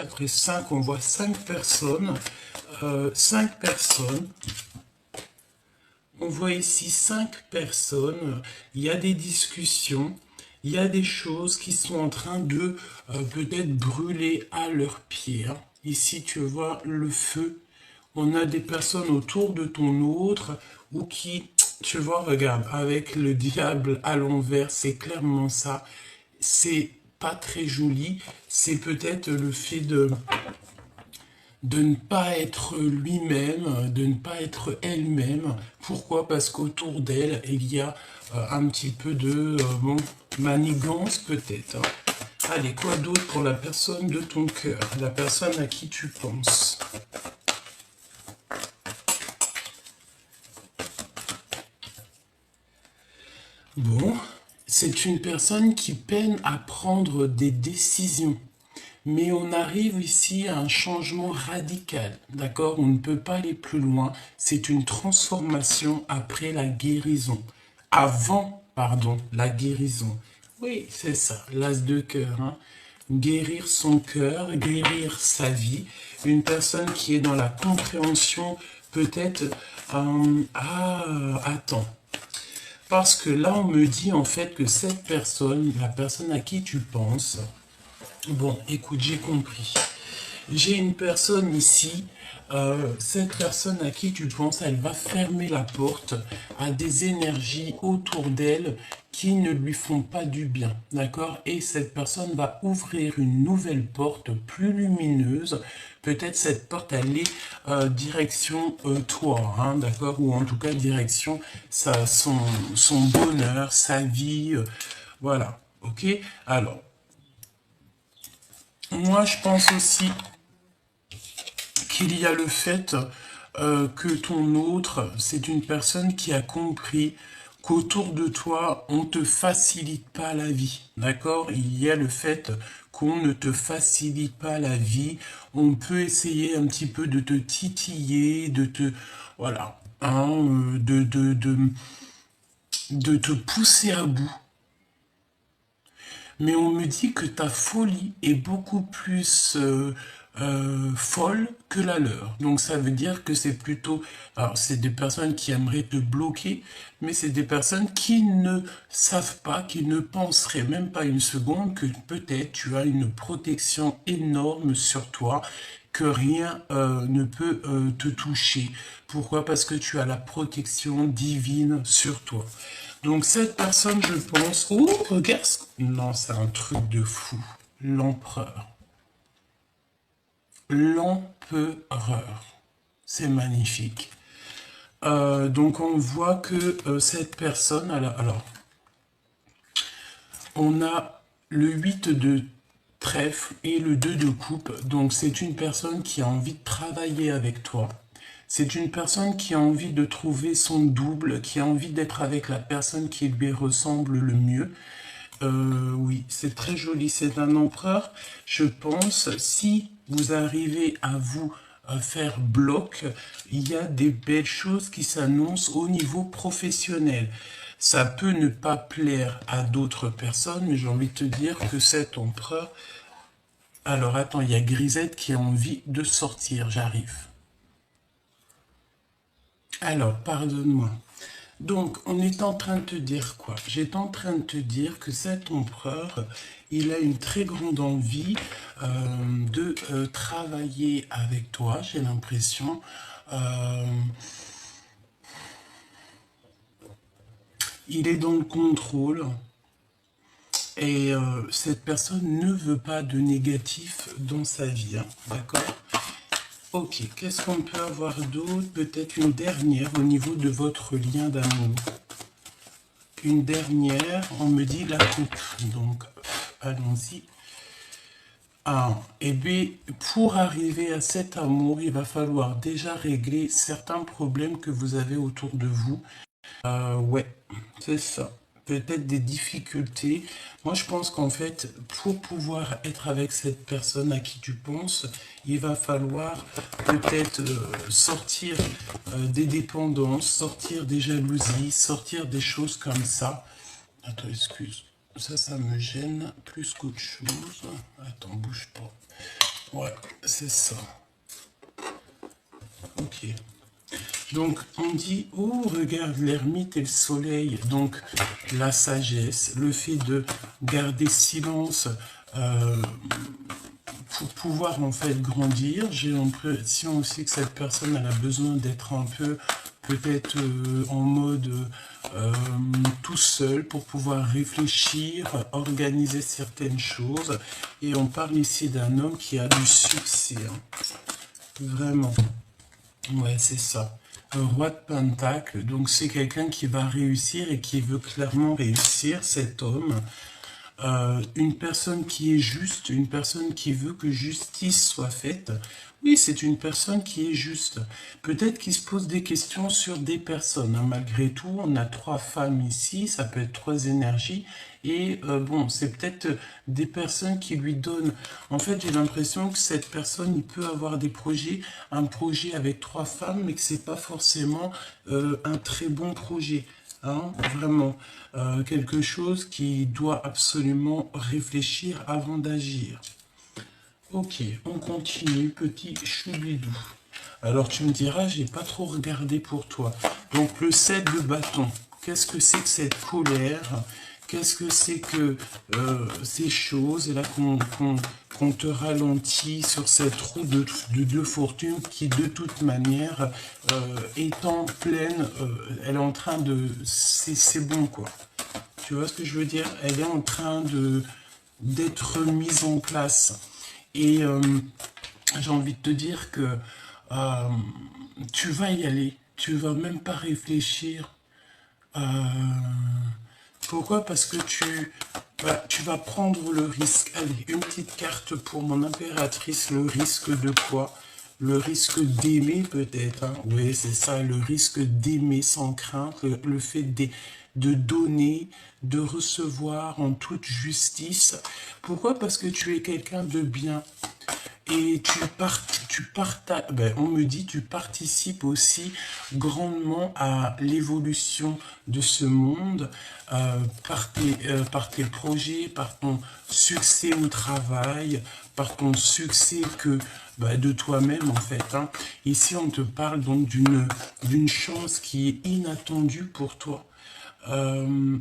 Après 5, on voit 5 personnes. 5 personnes. On voit ici 5 personnes. Il y a des discussions. Il y a des choses qui sont en train de peut-être brûler à leurs pieds. Hein. Ici, tu vois le feu. On a des personnes autour de ton autre ou qui, tu vois, regarde, avec le diable à l'envers, c'est clairement ça. C'est pas très joli. C'est peut-être le fait de ne pas être lui-même, de ne pas être elle-même. Pourquoi? Parce qu'autour d'elle, il y a un petit peu de bon, manigance peut-être. Hein. Allez, quoi d'autre pour la personne de ton cœur, la personne à qui tu penses? Bon, c'est une personne qui peine à prendre des décisions. Mais on arrive ici à un changement radical, d'accord? On ne peut pas aller plus loin. C'est une transformation après la guérison. Avant, pardon, la guérison. Oui, c'est ça, l'as de cœur. Hein? Guérir son cœur, guérir sa vie. Une personne qui est dans la compréhension, peut-être, attends. Parce que là, on me dit en fait que cette personne, la personne à qui tu penses, bon, écoute, j'ai compris. J'ai une personne ici, cette personne à qui tu penses, elle va fermer la porte à des énergies autour d'elle qui ne lui font pas du bien, d'accord? Et cette personne va ouvrir une nouvelle porte plus lumineuse. Peut-être cette porte, elle est direction toi, hein, d'accord? Ou en tout cas direction son bonheur, sa vie, voilà, ok? Alors, moi je pense aussi qu'il y a le fait que ton autre, c'est une personne qui a compris qu'autour de toi, on ne te facilite pas la vie. D'accord? Il y a le fait qu'on ne te facilite pas la vie. On peut essayer un petit peu de te titiller, de te... Voilà. Hein, de te pousser à bout. Mais on me dit que ta folie est beaucoup plus folle que la leur. Donc ça veut dire que c'est plutôt... Alors c'est des personnes qui aimeraient te bloquer, mais c'est des personnes qui ne savent pas, qui ne penseraient même pas une seconde que peut-être tu as une protection énorme sur toi, que rien ne peut te toucher. Pourquoi? Parce que tu as la protection divine sur toi. Donc cette personne, je pense... Oh, regarde... Non, c'est un truc de fou. L'empereur. L'empereur. C'est magnifique. Donc on voit que cette personne... Alors, on a le 8 de trèfle et le 2 de coupe. Donc c'est une personne qui a envie de travailler avec toi. C'est une personne qui a envie de trouver son double, qui a envie d'être avec la personne qui lui ressemble le mieux. Oui, c'est très joli. C'est un empereur. Je pense, si vous arrivez à vous faire bloc, il y a des belles choses qui s'annoncent au niveau professionnel. Ça peut ne pas plaire à d'autres personnes, mais j'ai envie de te dire que cet empereur... Alors attends, il y a Grisette qui a envie de sortir. J'arrive. Alors, pardonne-moi. Donc, on est en train de te dire quoi? J'étais en train de te dire que cet empereur, il a une très grande envie de travailler avec toi, j'ai l'impression. Il est dans le contrôle. Et cette personne ne veut pas de négatif dans sa vie, hein, d'accord? Ok, qu'est-ce qu'on peut avoir d'autre? Peut-être une dernière au niveau de votre lien d'amour. Une dernière, on me dit la coupe. Donc, allons-y. Ah, et bien, pour arriver à cet amour, il va falloir déjà régler certains problèmes que vous avez autour de vous. Ouais, c'est ça. Peut-être des difficultés. Moi, je pense qu'en fait, pour pouvoir être avec cette personne à qui tu penses, il va falloir peut-être sortir des dépendances, sortir des jalousies, sortir des choses comme ça. Attends, excuse. Ça me gêne plus qu'autre chose. Attends, bouge pas. Ouais, c'est ça. Ok. Donc, on dit, oh, regarde, l'ermite et le soleil. Donc, la sagesse, le fait de garder silence pour pouvoir, en fait, grandir. J'ai l'impression aussi que cette personne, elle a besoin d'être un peu, peut-être, en mode tout seul pour pouvoir réfléchir, organiser certaines choses. Et on parle ici d'un homme qui a du succès. Hein. Vraiment. Ouais, c'est ça. Un roi de Pentacle, donc c'est quelqu'un qui va réussir et qui veut clairement réussir, cet homme. Une personne qui est juste, une personne qui veut que justice soit faite. Oui, c'est une personne qui est juste. Peut-être qu'il se pose des questions sur des personnes. Hein. Malgré tout, on a 3 femmes ici, ça peut être 3 énergies. Et bon, c'est peut-être des personnes qui lui donnent... En fait, j'ai l'impression que cette personne, il peut avoir des projets, un projet avec 3 femmes, mais que c'est pas forcément un très bon projet. Hein, vraiment, quelque chose qui doit absolument réfléchir avant d'agir. Ok, on continue, petit choubidou. Alors tu me diras, j'ai pas trop regardé pour toi. Donc le 7 de bâton, qu'est-ce que c'est que cette colère? Qu'est-ce que c'est que ces choses? Et là qu'on te ralentit sur cette roue de fortune qui de toute manière est en pleine, elle est en train de... C'est bon quoi. Tu vois ce que je veux dire? Elle est en train d'être mise en place. Et j'ai envie de te dire que euh, tu vas y aller. Tu vas même pas réfléchir. Euh, Pourquoi? Parce que tu vas prendre le risque. Allez, une petite carte pour mon impératrice. Le risque de quoi? Le risque d'aimer peut-être. Hein. Oui, c'est ça, le risque d'aimer sans crainte. Le fait de donner, de recevoir en toute justice. Pourquoi? Parce que tu es quelqu'un de bien. Et on me dit, tu participes aussi grandement à l'évolution de ce monde par tes projets, par ton succès au travail, par ton succès de toi-même en fait. Hein. Ici, on te parle donc d'une chance qui est inattendue pour toi. Euh,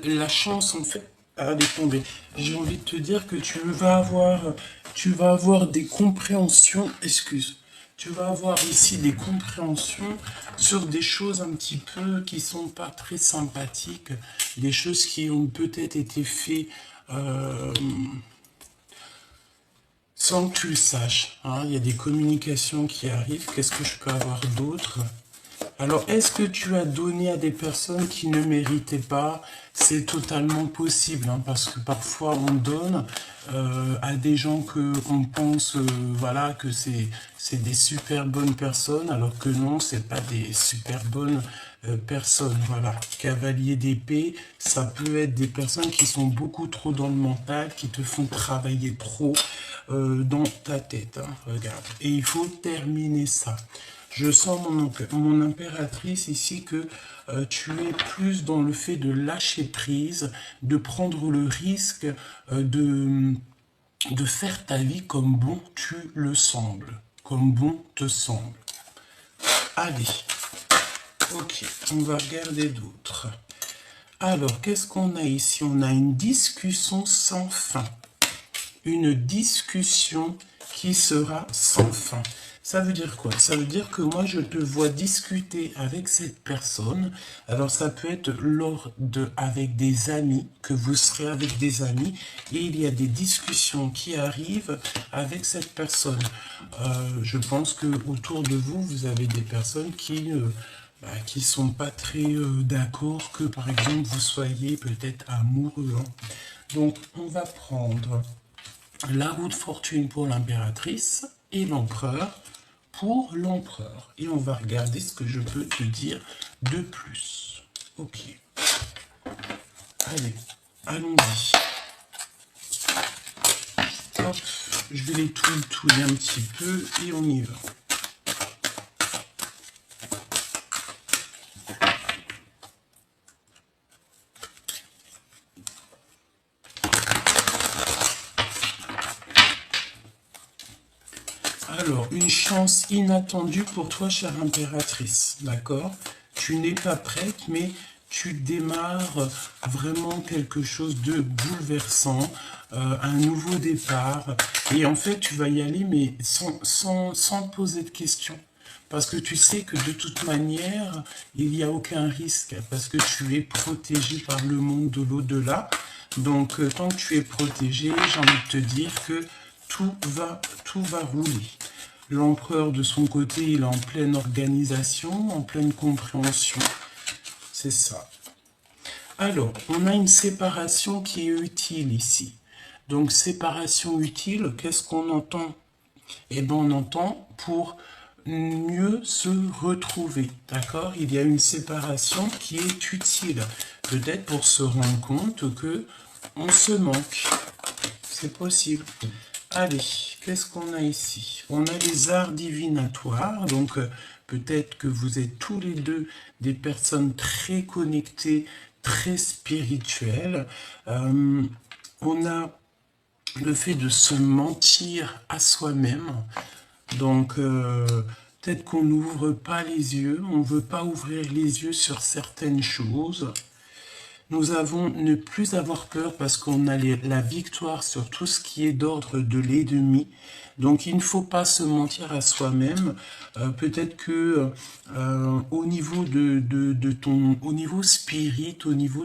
la chance, en fait, elle est tombée. J'ai envie de te dire que tu vas avoir des compréhensions, excuse, tu vas avoir ici des compréhensions sur des choses un petit peu qui sont pas très sympathiques, des choses qui ont peut-être été faites euh, sans que tu le saches. Hein. Il y a des communications qui arrivent. Qu'est-ce que je peux avoir d'autre? Alors, est-ce que tu as donné à des personnes qui ne méritaient pas? C'est totalement possible, hein, parce que parfois on donne à des gens que on pense, voilà, que c'est des super bonnes personnes, alors que non, c'est pas des super bonnes personnes. Voilà, cavalier d'épée, ça peut être des personnes qui sont beaucoup trop dans le mental, qui te font travailler trop dans ta tête. Hein, regarde, et il faut terminer ça. Je sens mon impératrice ici que tu es plus dans le fait de lâcher prise, de prendre le risque de faire ta vie comme bon tu le sembles, comme bon te semble. Allez, ok, on va regarder d'autres. Alors, qu'est-ce qu'on a ici? On a une discussion sans fin. Une discussion qui sera sans fin. Ça veut dire quoi? Ça veut dire que moi, je te vois discuter avec cette personne. Alors, ça peut être avec des amis, que vous serez avec des amis, et il y a des discussions qui arrivent avec cette personne. Je pense que autour de vous, vous avez des personnes qui sont pas très d'accord que, par exemple, vous soyez peut-être amoureux. Hein. Donc, on va prendre la roue de fortune pour l'impératrice et l'empereur pour l'empereur. Et on va regarder ce que je peux te dire de plus. Ok. Allez, allons-y. Hop, je vais les touiller un petit peu et on y va. Alors, une chance inattendue pour toi, chère impératrice, d'accord? Tu n'es pas prête, mais tu démarres vraiment quelque chose de bouleversant, un nouveau départ. Et en fait, tu vas y aller, mais sans poser de questions. Parce que tu sais que de toute manière, il n'y a aucun risque, parce que tu es protégé par le monde de l'au-delà. Donc, tant que tu es protégé, j'ai envie de te dire que tout va rouler. L'empereur, de son côté, il est en pleine organisation, en pleine compréhension. C'est ça. Alors, on a une séparation qui est utile ici. Donc, séparation utile, qu'est-ce qu'on entend? Eh bien, on entend pour mieux se retrouver, d'accord? Il y a une séparation qui est utile, peut-être pour se rendre compte que on se manque. C'est possible. Allez, qu'est-ce qu'on a ici? On a les arts divinatoires, donc peut-être que vous êtes tous les deux des personnes très connectées, très spirituelles. On a le fait de se mentir à soi-même, donc peut-être qu'on n'ouvre pas les yeux, on ne veut pas ouvrir les yeux sur certaines choses. Nous avons ne plus avoir peur parce qu'on a la victoire sur tout ce qui est d'ordre de l'ennemi. Donc il ne faut pas se mentir à soi-même. Peut-être que au niveau de ton, au niveau spirit, au niveau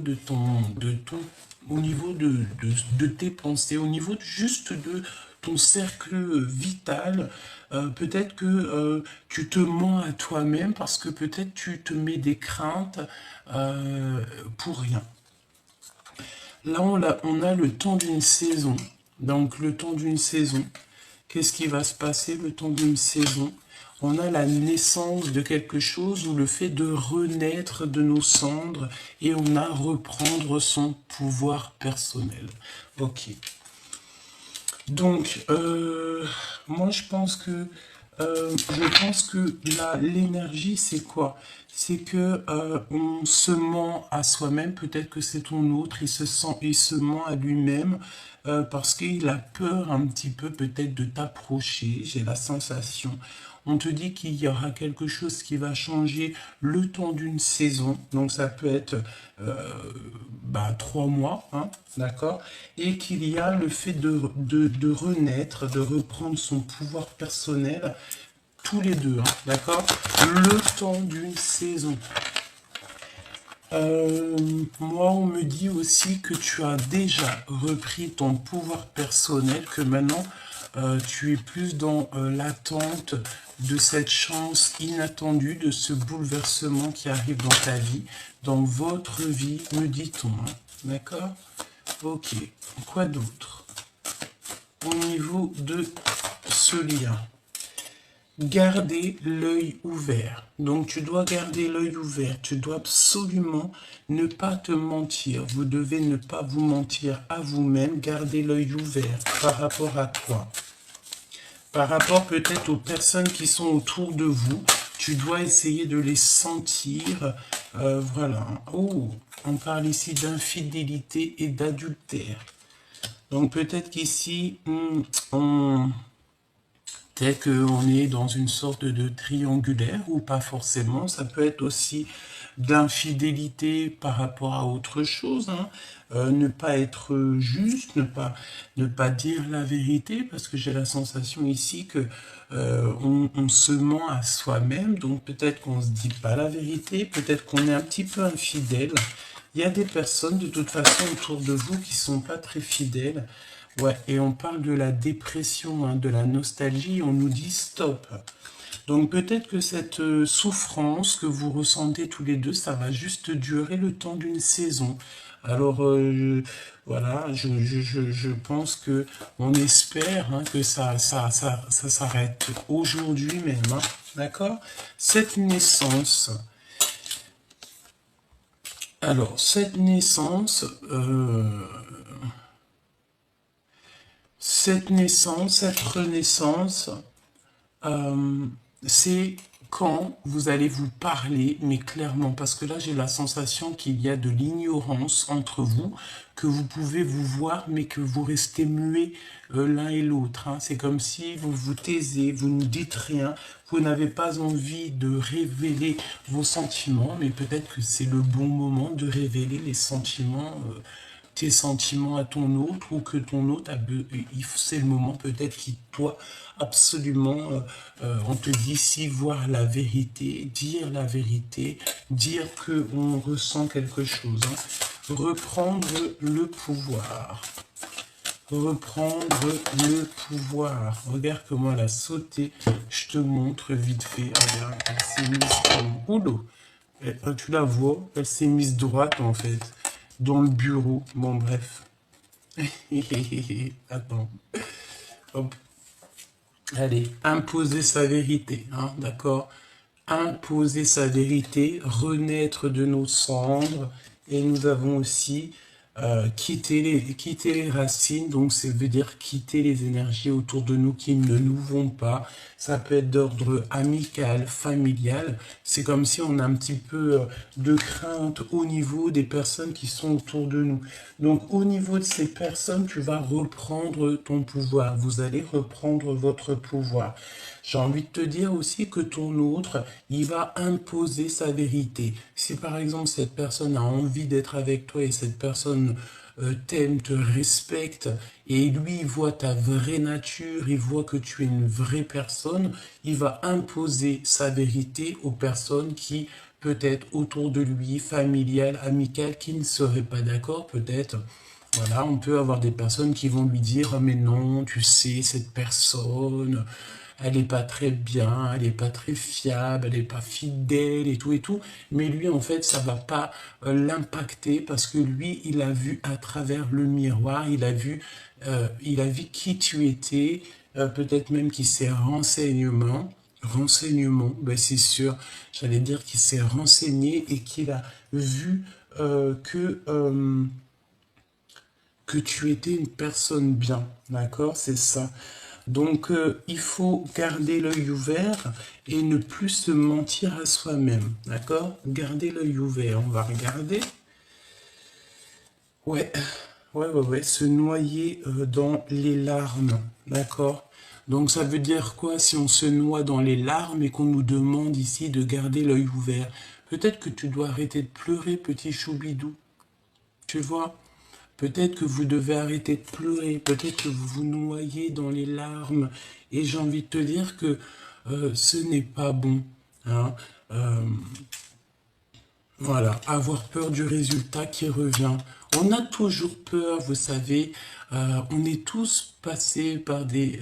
au niveau de tes pensées, au niveau juste de ton cercle vital, peut-être que tu te mens à toi-même parce que peut-être tu te mets des craintes pour rien. Là, on a le temps d'une saison. Donc, le temps d'une saison. Qu'est-ce qui va se passer le temps d'une saison? On a la naissance de quelque chose ou le fait de renaître de nos cendres et on a reprendre son pouvoir personnel. Ok. Donc, moi, je pense que l'énergie, c'est quoi? C'est que on se ment à soi-même. Peut-être que c'est ton autre. Il se ment à lui-même parce qu'il a peur un petit peu peut-être de t'approcher. J'ai la sensation. On te dit qu'il y aura quelque chose qui va changer le temps d'une saison. Donc ça peut être 3 mois, hein, d'accord? Et qu'il y a le fait de renaître, de reprendre son pouvoir personnel, tous les deux, hein, d'accord? Le temps d'une saison. Moi, on me dit aussi que tu as déjà repris ton pouvoir personnel, que maintenant tu es plus dans l'attente de cette chance inattendue, de ce bouleversement qui arrive dans ta vie, dans votre vie, me dit-on. Hein. D'accord? Ok. Quoi d'autre? Au niveau de ce lien. Garder l'œil ouvert. Donc tu dois garder l'œil ouvert. Tu dois absolument ne pas te mentir. Vous devez ne pas vous mentir à vous-même. Garder l'œil ouvert par rapport à toi. Par rapport peut-être aux personnes qui sont autour de vous. Tu dois essayer de les sentir. Voilà. Oh, on parle ici d'infidélité et d'adultère. Donc peut-être qu'ici, peut-être qu'on est dans une sorte de triangulaire, ou pas forcément. Ça peut être aussi d'infidélité par rapport à autre chose. Hein. Ne pas être juste, ne pas dire la vérité, parce que j'ai la sensation ici que on se ment à soi-même. Donc peut-être qu'on ne se dit pas la vérité, peut-être qu'on est un petit peu infidèle. Il y a des personnes de toute façon autour de vous qui sont pas très fidèles. Ouais, et on parle de la dépression, hein, de la nostalgie, on nous dit stop. Donc peut-être que cette souffrance que vous ressentez tous les deux, ça va juste durer le temps d'une saison. Alors voilà, je pense que on espère hein, que ça s'arrête aujourd'hui même. Hein, d'accord? Cette naissance. Alors, cette naissance, cette renaissance, c'est quand vous allez vous parler, mais clairement, parce que là j'ai la sensation qu'il y a de l'ignorance entre vous, que vous pouvez vous voir, mais que vous restez muets l'un et l'autre. Hein. C'est comme si vous vous taisez, vous ne dites rien, vous n'avez pas envie de révéler vos sentiments, mais peut-être que c'est le bon moment de révéler les sentiments, tes sentiments à ton autre, ou que ton autre, c'est le moment peut-être qu'il doit absolument, on te dit ici, voir la vérité, dire que on ressent quelque chose. Hein. Reprendre le pouvoir. Reprendre le pouvoir. Regarde comment elle a sauté. Je te montre vite fait. Regarde, elle s'est mise en boulot. Tu la vois, elle s'est mise droite en fait. Dans le bureau. Bon, bref. Attends. Hop. Allez, imposer sa vérité. Hein, d'accord? Imposer sa vérité, renaître de nos cendres. Et nous avons aussi quitter les racines, donc ça veut dire quitter les énergies autour de nous qui ne nous vont pas. Ça peut être d'ordre amical, familial. C'est comme si on a un petit peu de crainte au niveau des personnes qui sont autour de nous. Donc au niveau de ces personnes, tu vas reprendre ton pouvoir. Vous allez reprendre votre pouvoir. J'ai envie de te dire aussi que ton autre, il va imposer sa vérité. Si par exemple cette personne a envie d'être avec toi et cette personne t'aime, te respecte, et lui il voit ta vraie nature, il voit que tu es une vraie personne, il va imposer sa vérité aux personnes qui peut-être autour de lui, familiales, amicales, qui ne seraient pas d'accord peut-être. Voilà, on peut avoir des personnes qui vont lui dire « Oh mais non, tu sais, cette personne, elle n'est pas très bien, elle n'est pas très fiable, elle n'est pas fidèle et tout. » Mais lui, en fait, ça va pas l'impacter parce que lui, il a vu à travers le miroir, il a vu qui tu étais, peut-être même qu'il s'est renseignement, ben c'est sûr, j'allais dire qu'il s'est renseigné et qu'il a vu que tu étais une personne bien, d'accord, c'est ça. Donc, il faut garder l'œil ouvert et ne plus se mentir à soi-même, d'accord? Garder l'œil ouvert, on va regarder. Ouais, se noyer dans les larmes, d'accord? Donc, ça veut dire quoi si on se noie dans les larmes et qu'on nous demande ici de garder l'œil ouvert? Peut-être que tu dois arrêter de pleurer, petit choubidou, tu vois? Peut-être que vous devez arrêter de pleurer, peut-être que vous vous noyez dans les larmes. Et j'ai envie de te dire que ce n'est pas bon. Hein. Voilà, avoir peur du résultat qui revient. On a toujours peur, vous savez, on est tous passés par des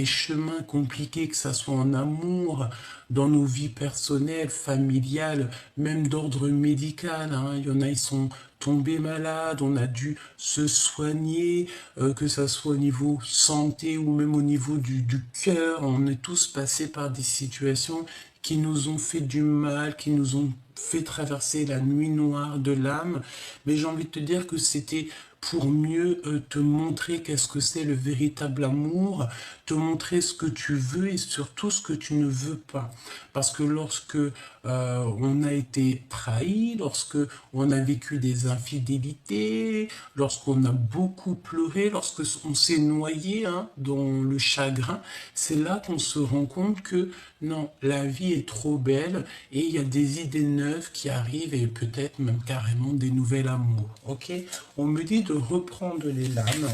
chemins compliqués, que ça soit en amour, dans nos vies personnelles, familiales, même d'ordre médical. Hein. Il y en a, ils sont tombés malades, on a dû se soigner, que ça soit au niveau santé ou même au niveau du cœur. On est tous passés par des situations qui nous ont fait du mal, qui nous ont fait traverser la nuit noire de l'âme, mais j'ai envie de te dire que c'était pour mieux te montrer qu'est-ce que c'est le véritable amour, te montrer ce que tu veux et surtout ce que tu ne veux pas. Parce que lorsque on a été trahi, lorsque on a vécu des infidélités, lorsqu'on a beaucoup pleuré, lorsque on s'est noyé hein, dans le chagrin, c'est là qu'on se rend compte que non, la vie est trop belle et il y a des idées neuves qui arrivent et peut-être même carrément des nouvelles amours. Ok, on me dit de reprendre les lames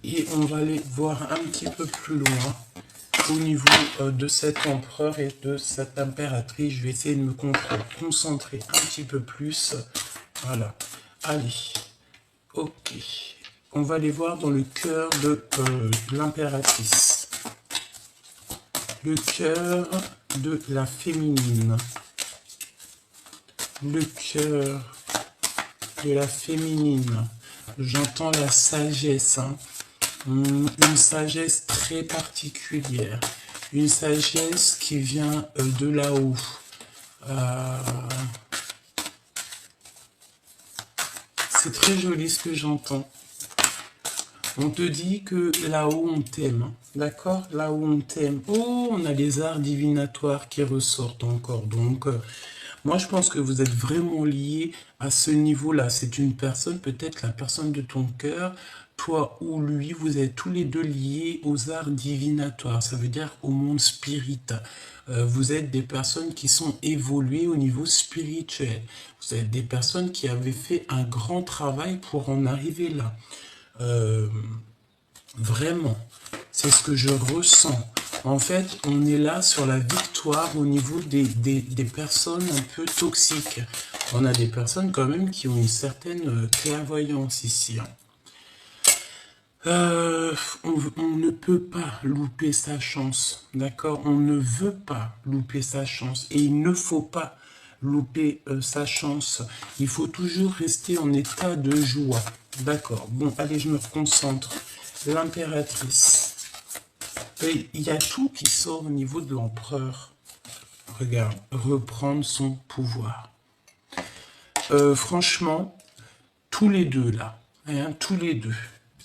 et on va aller voir un petit peu plus loin au niveau de cet empereur et de cette impératrice. Je vais essayer de me concentrer un petit peu plus. Voilà, allez, ok. On va aller voir dans le cœur de l'impératrice. Le cœur de la féminine. Le cœur de la féminine. J'entends la sagesse, hein. Une sagesse très particulière. Une sagesse qui vient de là-haut. C'est très joli ce que j'entends. On te dit que là-haut, on t'aime. D'accord? Là-haut, on t'aime. Oh, on a les arts divinatoires qui ressortent encore. Donc, moi, je pense que vous êtes vraiment liés à ce niveau-là. C'est une personne, peut-être la personne de ton cœur, toi ou lui, vous êtes tous les deux liés aux arts divinatoires. Ça veut dire au monde spirit. Vous êtes des personnes qui sont évoluées au niveau spirituel. Vous êtes des personnes qui avaient fait un grand travail pour en arriver là. Vraiment, c'est ce que je ressens. En fait, on est là sur la victoire au niveau des personnes un peu toxiques. On a des personnes quand même qui ont une certaine clairvoyance ici. On ne peut pas louper sa chance, d'accord? On ne veut pas louper sa chance et il ne faut pas louper sa chance. Il faut toujours rester en état de joie, d'accord? Bon, allez, je me concentre. L'impératrice. Il y a tout qui sort au niveau de l'empereur. Regarde, reprendre son pouvoir. Franchement, tous les deux là, hein, tous les deux.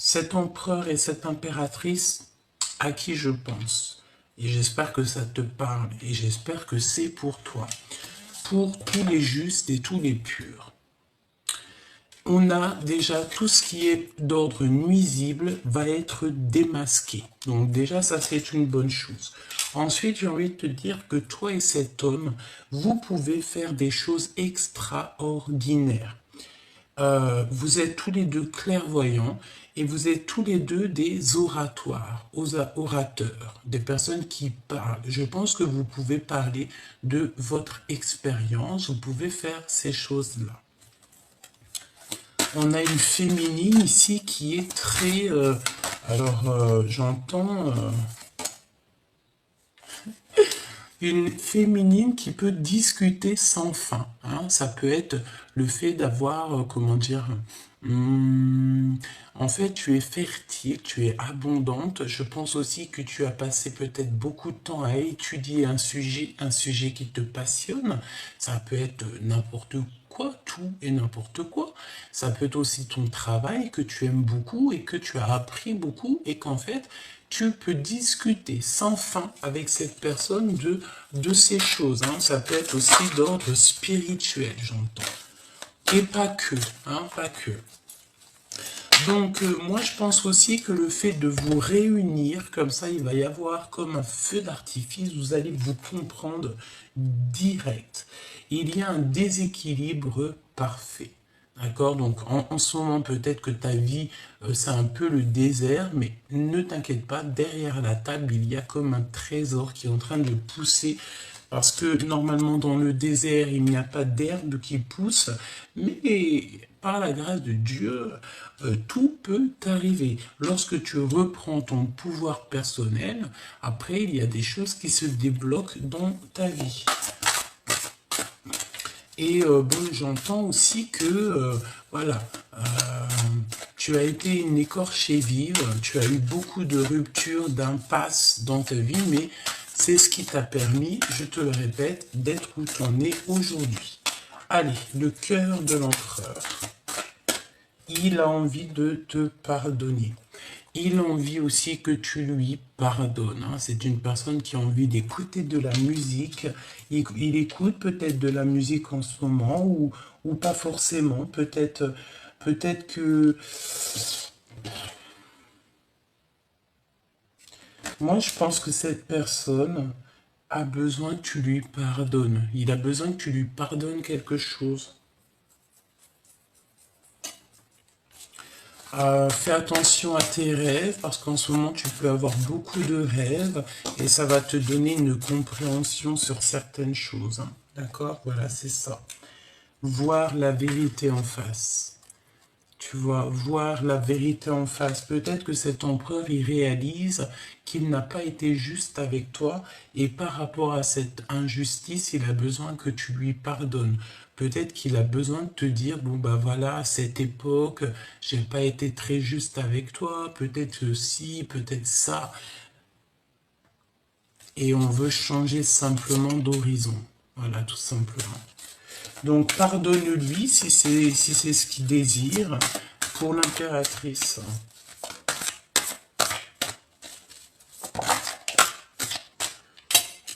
Cet empereur et cette impératrice, à qui je pense. Et j'espère que ça te parle. Et j'espère que c'est pour toi. Pour tous les justes et tous les purs. On a déjà tout ce qui est d'ordre nuisible va être démasqué. Donc déjà, ça c'est une bonne chose. Ensuite, j'ai envie de te dire que toi et cet homme, vous pouvez faire des choses extraordinaires. Vous êtes tous les deux clairvoyants et vous êtes tous les deux des orateurs, des personnes qui parlent. Je pense que vous pouvez parler de votre expérience, vous pouvez faire ces choses-là. On a une féminine ici qui est très... j'entends... une féminine qui peut discuter sans fin. Hein. Ça peut être le fait d'avoir, comment dire... en fait, tu es fertile, tu es abondante. Je pense aussi que tu as passé peut-être beaucoup de temps à étudier un sujet qui te passionne. Ça peut être n'importe quoi, tout et n'importe quoi. Ça peut être aussi ton travail que tu aimes beaucoup et que tu as appris beaucoup et qu'en fait, tu peux discuter sans fin avec cette personne de ces choses. Hein. Ça peut être aussi d'ordre spirituel, j'entends. Et pas que, hein, pas que. Donc, moi, je pense aussi que le fait de vous réunir, comme ça, il va y avoir comme un feu d'artifice, vous allez vous comprendre direct. Il y a un déséquilibre parfait. D'accord? Donc, en ce moment, peut-être que ta vie, c'est un peu le désert, mais ne t'inquiète pas, derrière la table, il y a comme un trésor qui est en train de pousser. Parce que normalement, dans le désert, il n'y a pas d'herbe qui pousse, mais par la grâce de Dieu, tout peut arriver. Lorsque tu reprends ton pouvoir personnel, après, il y a des choses qui se débloquent dans ta vie. Et bon, j'entends aussi que, voilà, tu as été une écorchée vive, tu as eu beaucoup de ruptures, d'impasses dans ta vie, mais c'est ce qui t'a permis, je te le répète, d'être où tu en es aujourd'hui. Allez, le cœur de l'empereur. Il a envie de te pardonner. Il a envie aussi que tu lui pardonnes. Hein. C'est une personne qui a envie d'écouter de la musique. Il écoute peut-être de la musique en ce moment ou pas forcément. Peut-être que... Moi, je pense que cette personne a besoin que tu lui pardonnes. Il a besoin que tu lui pardonnes quelque chose. Fais attention à tes rêves parce qu'en ce moment tu peux avoir beaucoup de rêves et ça va te donner une compréhension sur certaines choses. Hein. D'accord? Voilà, c'est ça. Voir la vérité en face. Tu vois, voir la vérité en face. Peut-être que cet empereur, il réalise qu'il n'a pas été juste avec toi et par rapport à cette injustice, il a besoin que tu lui pardonnes. Peut-être qu'il a besoin de te dire, bon bah voilà, à cette époque, j'ai pas été très juste avec toi, peut-être ci, peut-être ça. Et on veut changer simplement d'horizon. Voilà, tout simplement. Donc pardonne-lui si c'est ce qu'il désire. Pour l'impératrice.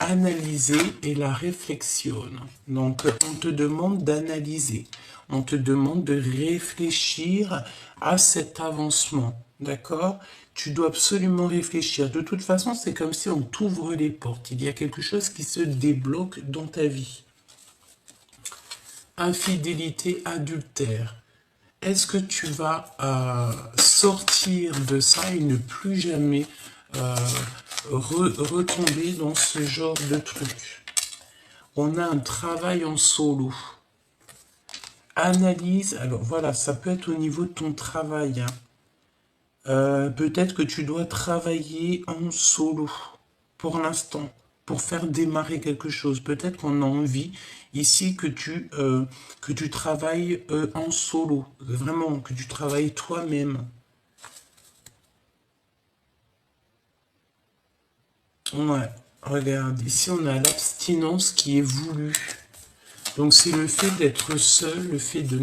analyser et la réflexion. Donc, on te demande d'analyser. On te demande de réfléchir à cet avancement. D'accord? Tu dois absolument réfléchir. De toute façon, c'est comme si on t'ouvre les portes. Il y a quelque chose qui se débloque dans ta vie. Infidélité, adultère. Est-ce que tu vas sortir de ça et ne plus jamais retomber dans ce genre de truc? On a un travail en solo. Analyse, alors voilà, ça peut être au niveau de ton travail. Peut-être que tu dois travailler en solo pour l'instant, pour faire démarrer quelque chose. Peut-être qu'on a envie ici que tu travailles en solo, vraiment, que tu travailles toi-même. Ouais, regarde, ici on a l'abstinence qui est voulue. Donc c'est le fait d'être seul, le fait de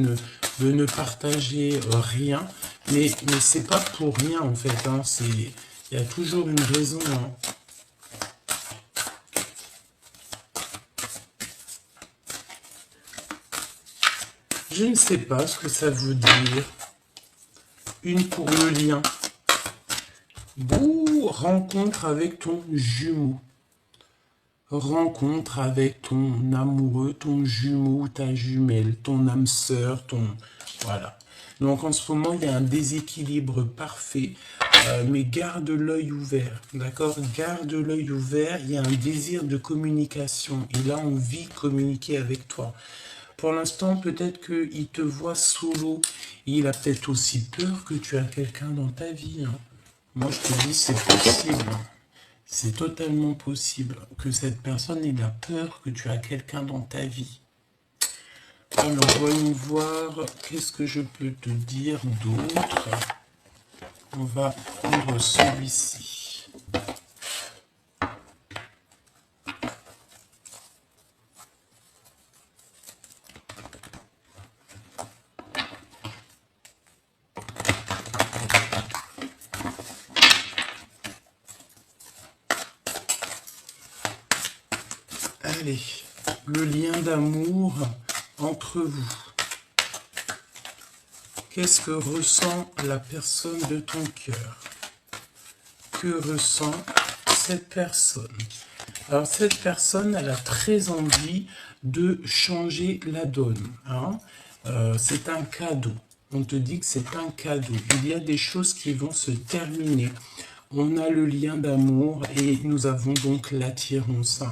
ne partager rien, mais c'est pas pour rien en fait, hein, il y a toujours une raison. Hein. Je ne sais pas ce que ça veut dire. Une pour le lien. Bouh, rencontre avec ton jumeau. Rencontre avec ton amoureux, ton jumeau, ta jumelle, ton âme sœur, ton... Voilà. Donc en ce moment, il y a un déséquilibre parfait, mais garde l'œil ouvert, d'accord? Garde l'œil ouvert, il y a un désir de communication. Il a envie de communiquer avec toi. Pour l'instant, peut-être qu'il te voit solo. Il a peut-être aussi peur que tu as quelqu'un dans ta vie. Hein. Moi, je te dis, c'est possible. C'est totalement possible que cette personne ait la peur que tu as quelqu'un dans ta vie. Alors, voyons voir, qu'est-ce que je peux te dire d'autre. On va prendre celui-ci. Allez, le lien d'amour entre vous. Qu'est-ce que ressent la personne de ton cœur? Que ressent cette personne? Alors, cette personne, elle a très envie de changer la donne. Hein. C'est un cadeau. On te dit que c'est un cadeau. Il y a des choses qui vont se terminer. On a le lien d'amour et nous avons donc l'attirance.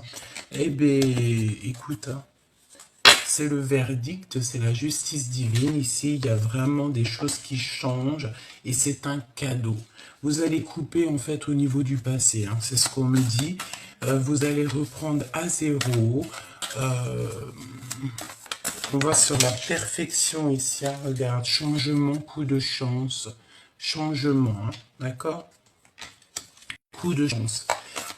Eh bien, écoute, hein, c'est le verdict, c'est la justice divine. Ici, il y a vraiment des choses qui changent et c'est un cadeau. Vous allez couper en fait au niveau du passé, hein, c'est ce qu'on me dit. Vous allez reprendre à zéro. On va sur la perfection ici. Hein, regarde, changement, coup de chance. Changement, hein, d'accord? Coup de chance.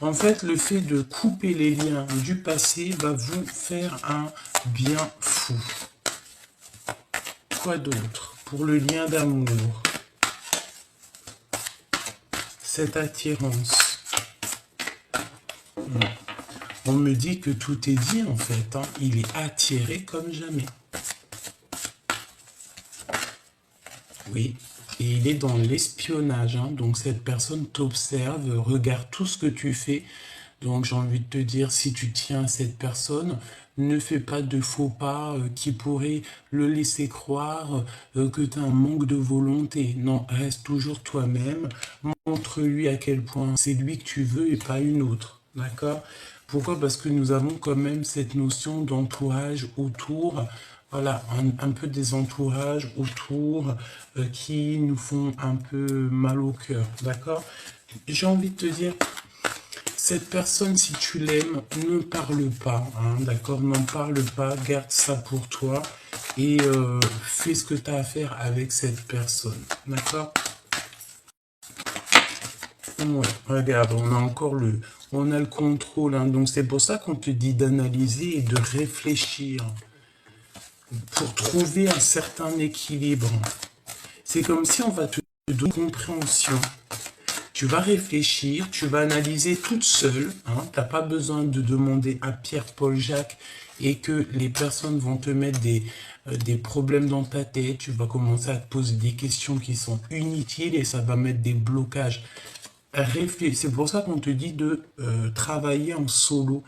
En fait, le fait de couper les liens du passé va vous faire un bien fou. Quoi d'autre? Pour le lien d'amour. Cette attirance. On me dit que tout est dit en fait. Hein. Il est attiré comme jamais. Oui. Et il est dans l'espionnage, hein. Donc cette personne t'observe, regarde tout ce que tu fais. Donc j'ai envie de te dire, si tu tiens à cette personne, ne fais pas de faux pas qui pourraient le laisser croire que tu as un manque de volonté. Non, reste toujours toi-même. Montre-lui à quel point c'est lui que tu veux et pas une autre. D'accord? Pourquoi? Parce que nous avons quand même cette notion d'entourage autour. Voilà, un peu des entourages autour qui nous font un peu mal au cœur, d'accord? J'ai envie de te dire, cette personne, si tu l'aimes, ne parle pas, hein, d'accord? N'en parle pas, garde ça pour toi et fais ce que tu as à faire avec cette personne, d'accord? Ouais, regarde, on a encore on a le contrôle, hein, donc c'est pour ça qu'on te dit d'analyser et de réfléchir. Pour trouver un certain équilibre. C'est comme si on va te donner compréhension. Tu tu vas réfléchir, tu vas analyser toute seule. Hein, tu n'as pas besoin de demander à Pierre, Paul, Jacques et que les personnes vont te mettre des problèmes dans ta tête. Tu vas commencer à te poser des questions qui sont inutiles et ça va mettre des blocages. C'est pour ça qu'on te dit de travailler en solo.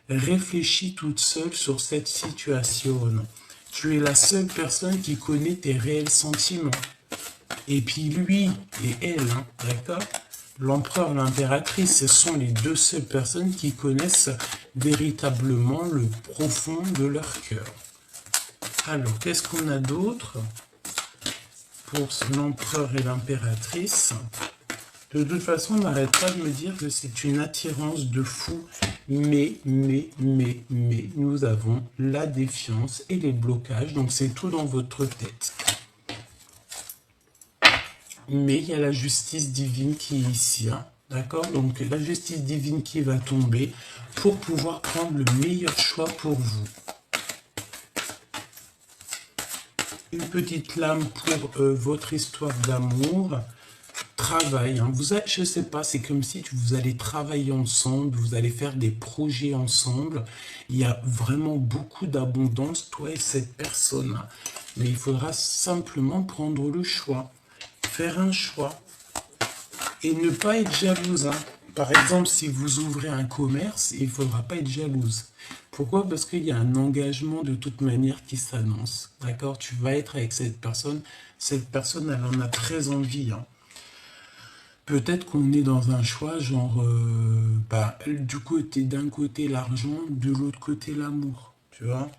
Réfléchis toute seule sur cette situation. Tu es la seule personne qui connaît tes réels sentiments. Et puis lui et elle, hein, d'accord? L'empereur, l'impératrice, ce sont les deux seules personnes qui connaissent véritablement le profond de leur cœur. Alors, qu'est-ce qu'on a d'autre pour l'empereur et l'impératrice? De toute façon, on n'arrête pas de me dire que c'est une attirance de fou. Mais, nous avons la défiance et les blocages. Donc, c'est tout dans votre tête. Mais il y a la justice divine qui est ici. Hein, d'accord? Donc, la justice divine qui va tomber pour pouvoir prendre le meilleur choix pour vous. Une petite lame pour votre histoire d'amour. Travail, hein. Je sais pas, c'est comme si vous allez travailler ensemble, vous allez faire des projets ensemble. Il y a vraiment beaucoup d'abondance, toi et cette personne. Mais il faudra simplement prendre le choix, faire un choix et ne pas être jalouse. Hein. Par exemple, si vous ouvrez un commerce, il ne faudra pas être jalouse. Pourquoi? Parce qu'il y a un engagement de toute manière qui s'annonce. D'accord? Tu vas être avec cette personne, elle en a très envie. Hein. Peut-être qu'on est dans un choix genre, d'un côté l'argent, de l'autre côté l'amour, tu vois.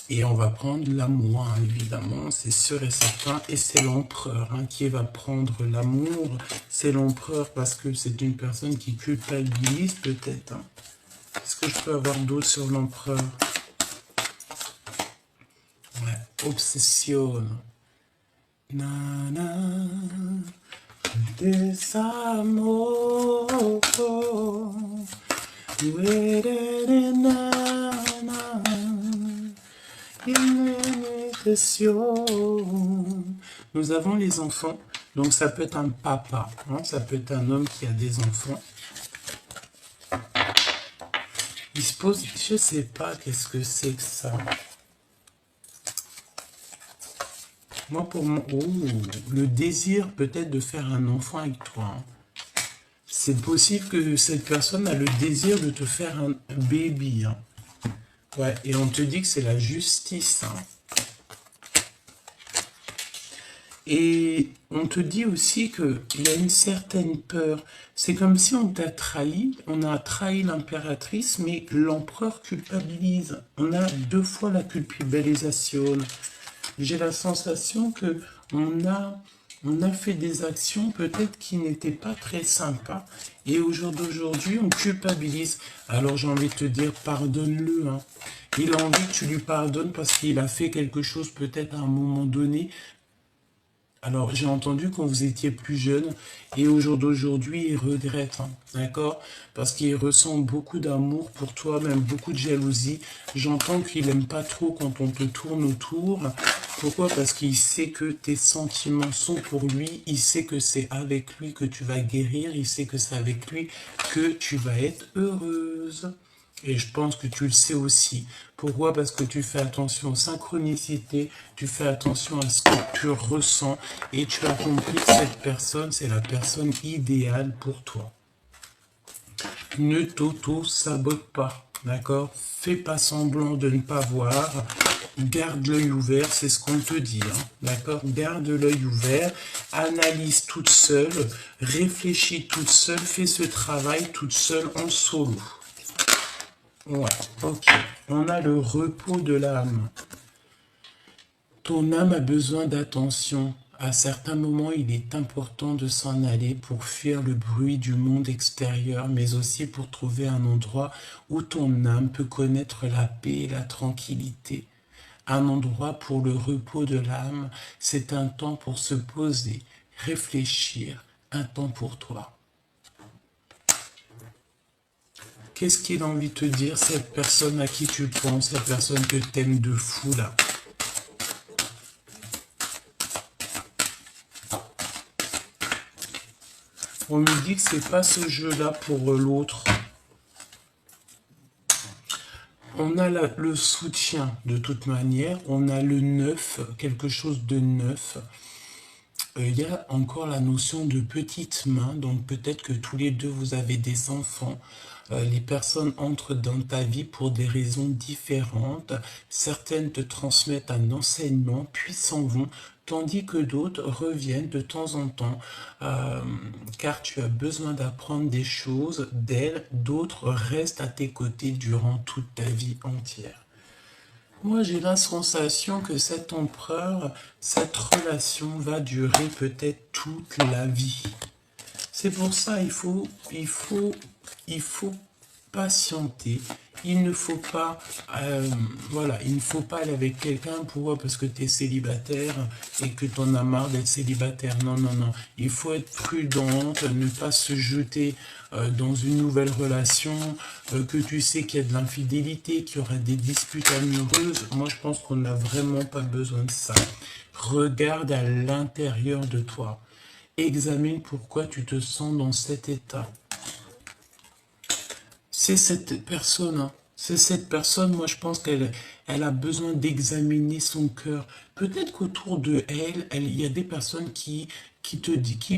Et on va prendre l'amour, hein, évidemment, c'est sûr et certain. Et c'est l'empereur hein, qui va prendre l'amour. C'est l'empereur parce que c'est une personne qui culpabilise peut-être. Hein. Est-ce que je peux avoir d'autres sur l'empereur? Ouais, obsession. Nana. Desamor, nous avons les enfants, donc ça peut être un papa, hein, ça peut être un homme qui a des enfants. Il se pose, je sais pas qu'est-ce que c'est que ça. Moi, pour mon... Oh, le désir peut-être de faire un enfant avec toi. Hein. C'est possible que cette personne a le désir de te faire un baby. Hein. Ouais, et on te dit que c'est la justice. Hein. Et on te dit aussi qu'il y a une certaine peur. C'est comme si on t'a trahi, on a trahi l'impératrice, mais l'empereur culpabilise. On a deux fois la culpabilisation. J'ai la sensation que on a fait des actions peut-être qui n'étaient pas très sympas. Et au jour d'aujourd'hui, on culpabilise. Alors j'ai envie de te dire, pardonne-le. Hein. Il a envie que tu lui pardonnes parce qu'il a fait quelque chose peut-être à un moment donné. Alors, j'ai entendu quand vous étiez plus jeune, et au jour d'aujourd'hui, il regrette, hein, d'accord? Parce qu'il ressent beaucoup d'amour pour toi, même beaucoup de jalousie. J'entends qu'il n'aime pas trop quand on te tourne autour. Pourquoi? Parce qu'il sait que tes sentiments sont pour lui, il sait que c'est avec lui que tu vas guérir, il sait que c'est avec lui que tu vas être heureuse. Et je pense que tu le sais aussi. Pourquoi? Parce que tu fais attention aux synchronicités, tu fais attention à ce que tu ressens et tu as compris que cette personne, c'est la personne idéale pour toi. Ne t'auto-sabote pas, d'accord? Fais pas semblant de ne pas voir. Garde l'œil ouvert, c'est ce qu'on te dit, hein, d'accord? Garde l'œil ouvert, analyse toute seule, réfléchis toute seule, fais ce travail toute seule en solo. Ouais, ok. On a le repos de l'âme. Ton âme a besoin d'attention. À certains moments, il est important de s'en aller pour fuir le bruit du monde extérieur, mais aussi pour trouver un endroit où ton âme peut connaître la paix et la tranquillité. Un endroit pour le repos de l'âme, c'est un temps pour se poser, réfléchir, un temps pour toi. Qu'est-ce qu'il a envie de te dire, cette personne à qui tu penses, cette personne que t'aimes de fou, là? On me dit que c'est pas ce jeu-là pour l'autre. On a le soutien de toute manière, on a le neuf, quelque chose de neuf. Il y a encore la notion de petite main, donc peut-être que tous les deux vous avez des enfants. Les personnes entrent dans ta vie pour des raisons différentes. Certaines te transmettent un enseignement, puis s'en vont, tandis que d'autres reviennent de temps en temps, car tu as besoin d'apprendre des choses d'elles. D'autres restent à tes côtés durant toute ta vie entière. Moi, j'ai la sensation que cet empereur, cette relation va durer peut-être toute la vie. C'est pour ça il faut patienter. Il ne faut pas, voilà, il ne faut pas aller avec quelqu'un parce que tu es célibataire et que tu en as marre d'être célibataire. Non, non, non. Il faut être prudente, ne pas se jeter dans une nouvelle relation, que tu sais qu'il y a de l'infidélité, qu'il y aura des disputes amoureuses. Moi, je pense qu'on n'a vraiment pas besoin de ça. Regarde à l'intérieur de toi. Examine pourquoi tu te sens dans cet état. C'est cette personne, hein. C'est cette personne, moi je pense qu'elle a besoin d'examiner son cœur. Peut-être qu'autour de elle, il y a des personnes qui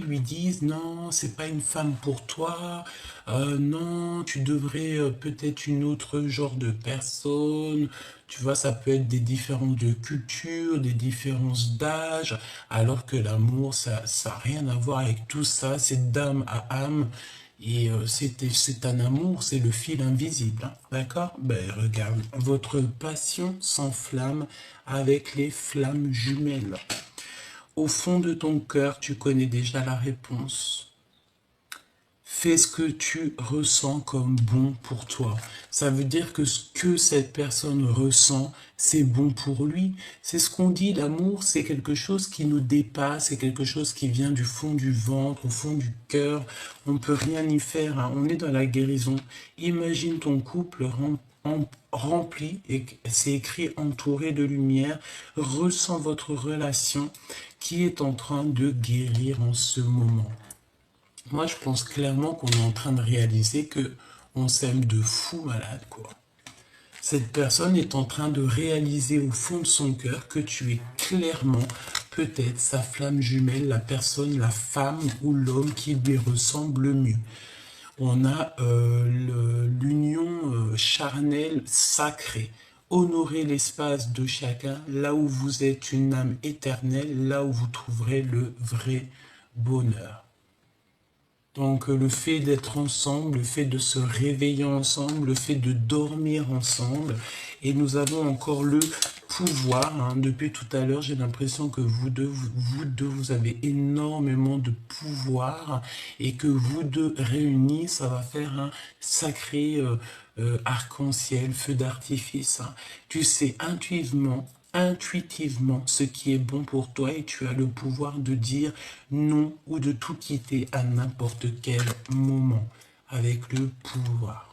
lui disent non, c'est pas une femme pour toi, non, tu devrais peut-être une autre genre de personne. Tu vois, ça peut être des différences de culture, des différences d'âge, alors que l'amour, ça n'a rien à voir avec tout ça, c'est d'âme à âme. Et c'est un amour, c'est le fil invisible, hein, d'accord? Ben regarde, votre passion s'enflamme avec les flammes jumelles. Au fond de ton cœur, tu connais déjà la réponse. Fais ce que tu ressens comme bon pour toi. Ça veut dire que ce que cette personne ressent, c'est bon pour lui. C'est ce qu'on dit, l'amour, c'est quelque chose qui nous dépasse, c'est quelque chose qui vient du fond du ventre, au fond du cœur. On ne peut rien y faire, hein. On est dans la guérison. Imagine ton couple rempli, et c'est écrit entouré de lumière. Ressens votre relation qui est en train de guérir en ce moment. Moi, je pense clairement qu'on est en train de réaliser que on s'aime de fou malade, quoi. Cette personne est en train de réaliser au fond de son cœur que tu es clairement, peut-être, sa flamme jumelle, la personne, la femme ou l'homme qui lui ressemble le mieux. On a l'union charnelle sacrée. Honorez l'espace de chacun, là où vous êtes une âme éternelle, là où vous trouverez le vrai bonheur. Donc le fait d'être ensemble, le fait de se réveiller ensemble, le fait de dormir ensemble, et nous avons encore le pouvoir, hein. Depuis tout à l'heure, j'ai l'impression que vous deux, vous avez énormément de pouvoir, et que vous deux réunis, ça va faire un sacré arc-en-ciel, feu d'artifice, hein. Tu sais intuitivement ce qui est bon pour toi, et tu as le pouvoir de dire non ou de tout quitter à n'importe quel moment avec le pouvoir.